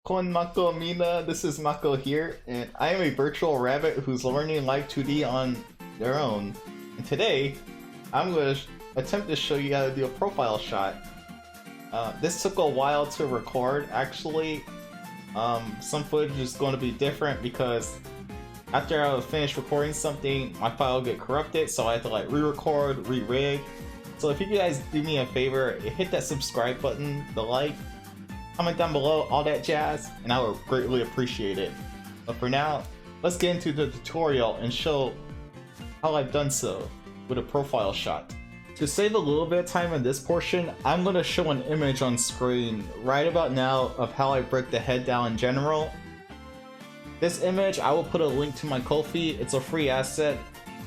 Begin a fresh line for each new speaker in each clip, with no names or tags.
Kon Mako Mina, this is Mako here, and I am a virtual rabbit who's learning Live2D on their own. And today, I'm going to attempt to show you how to do a profile shot. This took a while to record, actually. Some footage is going to be different because after I finish recording something, my file will get corrupted, so I have to like re-record, re-rig. So if you guys do me a favor, hit that subscribe button, the like, comment down below, all that jazz, and I would greatly appreciate it. But for now, let's get into the tutorial and show how I've done so with a profile shot. To save a little bit of time in this portion, I'm going to show an image on screen right about now of how I break the head down in general. This image, I will put a link to my Ko-fi. It's a free asset,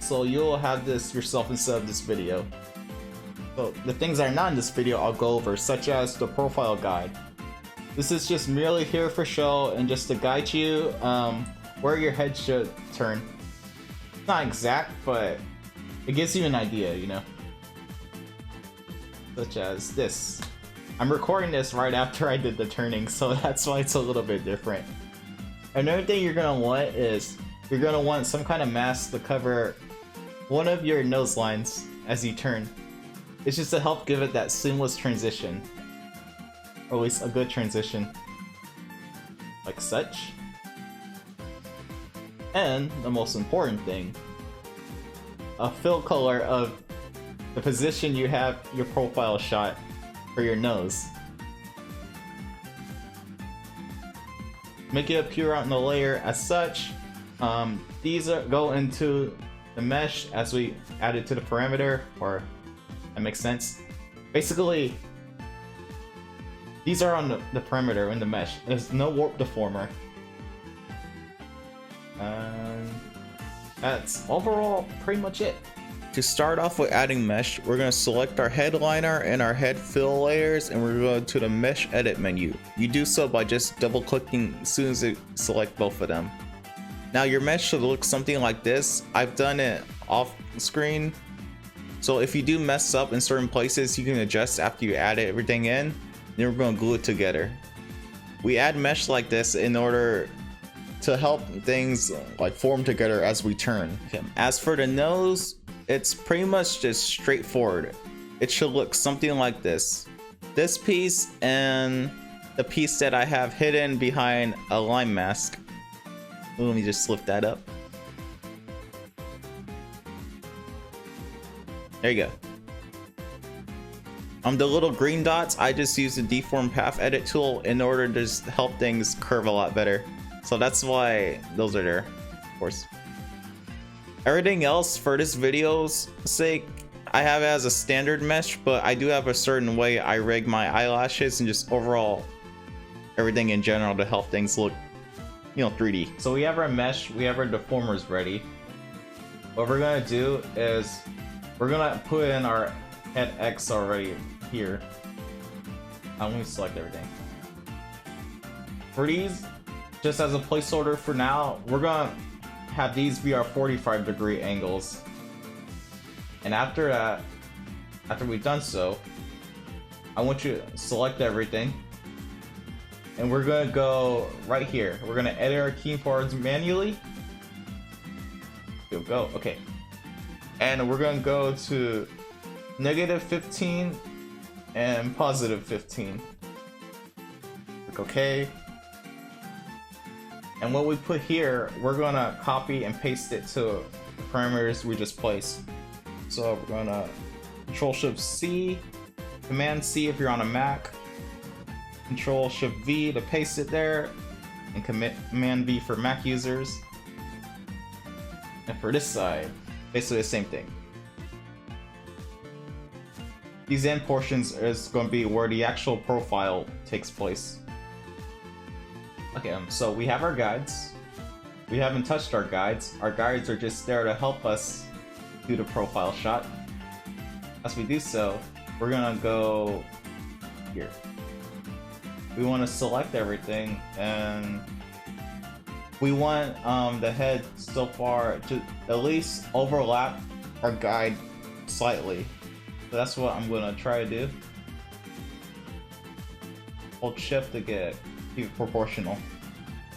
so you'll have this yourself instead of this video. So the things that are not in this video I'll go over, such as the profile guide. This is just merely here for show and just to guide you where your head should turn. It's not exact, but it gives you an idea, you know. Such as this. I'm recording this right after I did the turning, so that's why it's a little bit different. Another thing you're gonna want is you're gonna want some kind of mask to cover one of your nose lines as you turn. It's just to help give it that seamless transition. Or at least a good transition. Like such. And the most important thing, a fill color of the position you have your profile shot for your nose. Make it appear out in the layer as such. These go into the mesh as we add it to the parameter, or that makes sense. Basically, these are on the perimeter in the mesh. There's no warp deformer. And that's overall pretty much it. To start off with adding mesh, we're going to select our headliner and our head fill layers, and we're going to the mesh edit menu. You do so by just double clicking as soon as you select both of them. Now your mesh should look something like this. I've done it off screen, so if you do mess up in certain places, you can adjust after you add everything in. Then we're going to glue it together. We add mesh like this in order to help things like form together as we turn. As for the nose, it's pretty much just straightforward. It should look something like this. This piece and the piece that I have hidden behind a lime mask. Let me just lift that up. There you go. The little green dots, I just use the deform path edit tool in order to just help things curve a lot better. So that's why those are there, of course. Everything else for this video's sake, I have it as a standard mesh, but I do have a certain way I rig my eyelashes and just overall everything in general to help things look, you know, 3D. So we have our mesh, we have our deformers ready. What we're gonna do is we're gonna put in our head X already here. I'm gonna select everything. For these, just as a placeholder for now, we're gonna have these be our 45-degree angles. And after that, after we've done so, I want you to select everything. And we're gonna go right here. We're gonna edit our keyboards manually. Go, okay. And we're gonna go to -15 and +15. Click OK. And what we put here, we're gonna copy and paste it to the parameters we just placed. So we're gonna Control-Shift-C, Command-C if you're on a Mac, Control-Shift-V to paste it there, and Command-V for Mac users. And for this side, basically the same thing. These end portions is going to be where the actual profile takes place. Okay, so we have our guides. We haven't touched our guides. Our guides are just there to help us do the profile shot. As we do so, we're gonna go here. We want to select everything, and we want the head so far to at least overlap our guide slightly. So that's what I'm gonna try to do. Hold shift to get be proportional.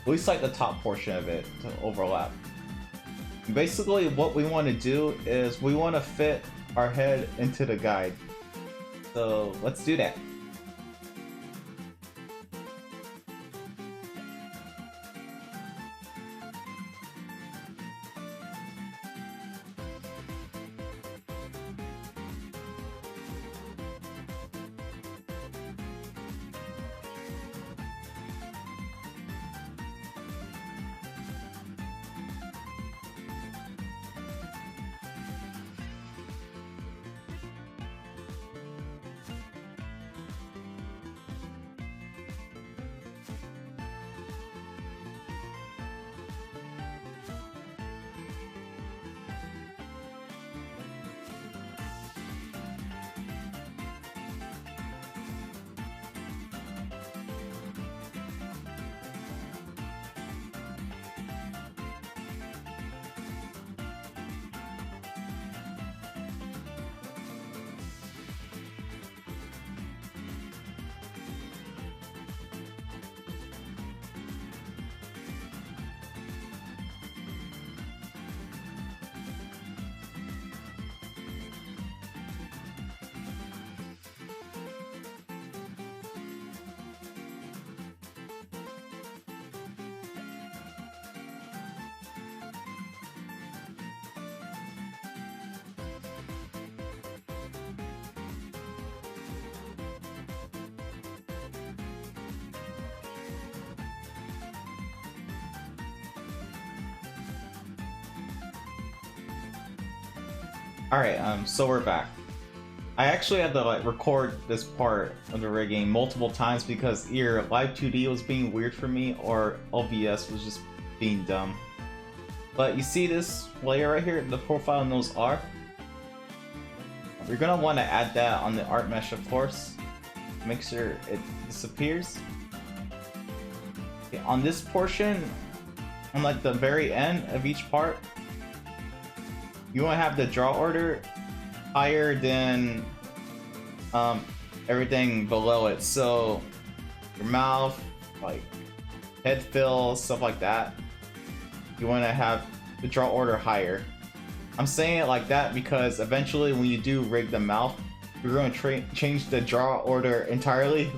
At least like the top portion of it to overlap. Basically what we want to do is we want to fit our head into the guide. So let's do that. Alright, so we're back. I actually had to like record this part of the rigging multiple times because either Live2D was being weird for me or OBS was just being dumb. But you see this layer right here, the profile nose R? You're gonna want to add that on the art mesh, of course. Make sure it disappears. Okay, on this portion, on like the very end of each part, you want to have the draw order higher than everything below it. So your mouth, like head fill, stuff like that, you want to have the draw order higher. I'm saying it like that because eventually when you do rig the mouth, you're going to change the draw order entirely.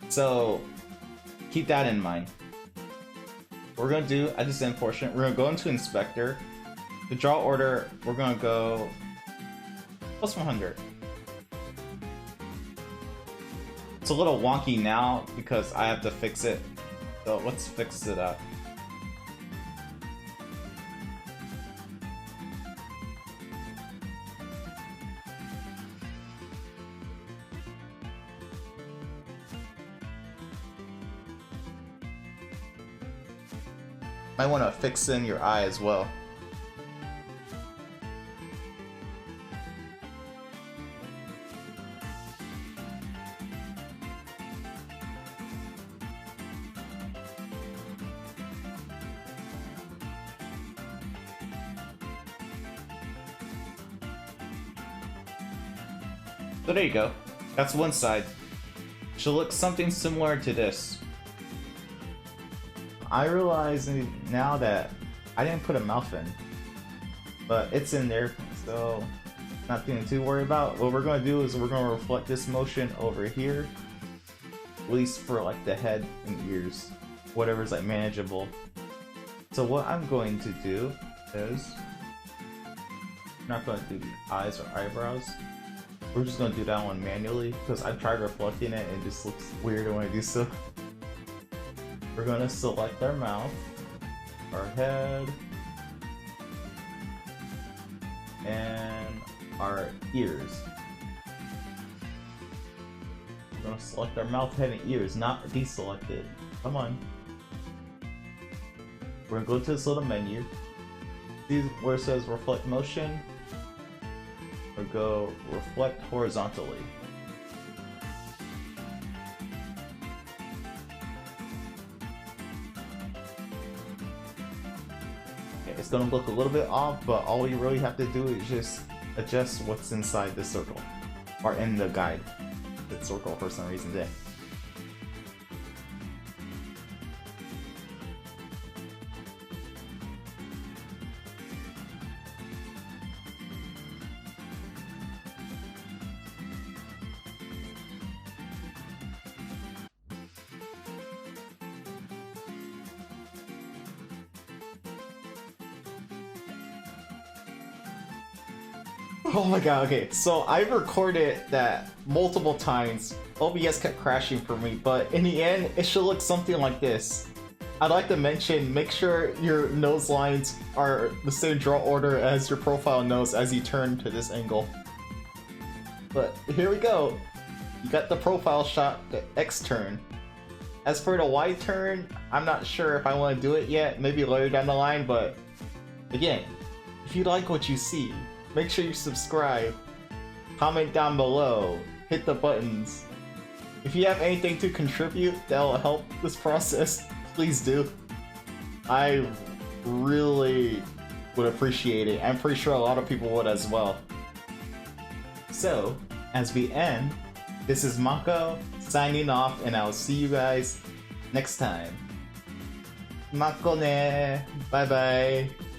So keep that in mind. What we're going to do at this end portion, we're going to go into Inspector. The draw order, we're going to go plus 100. It's a little wonky now because I have to fix it. So let's fix it up. Might want to fix in your eye as well. So there you go. That's one side. Should look something similar to this. I realize now that I didn't put a mouth in, but it's in there, so nothing to worry about. What we're going to do is we're going to reflect this motion over here, at least for like the head and ears, whatever's like manageable. So what I'm going to do is, I'm not going to do the eyes or eyebrows. We're just going to do that one manually because I've tried reflecting it and it just looks weird when I do so. We're going to select our mouth, our head, and our ears. We're going to select our mouth, head, and ears, not deselect it. Come on. We're going to go to this little menu. See where it says reflect motion? Or go reflect horizontally. Okay, it's gonna look a little bit off, but all you really have to do is just adjust what's inside the circle, or in the guide. The circle for some reason there. Oh my god, okay, so I've recorded that multiple times. OBS kept crashing for me, but in the end, it should look something like this. I'd like to mention, make sure your nose lines are the same draw order as your profile nose as you turn to this angle. But here we go. You got the profile shot, the X turn. As for the Y turn, I'm not sure if I want to do it yet, maybe later down the line, but again, if you like what you see, make sure you subscribe, comment down below, hit the buttons. If you have anything to contribute that will help this process, please do. I really would appreciate it. I'm pretty sure a lot of people would as well. So, as we end, this is Mako signing off, and I'll see you guys next time. Mako ne! Bye bye!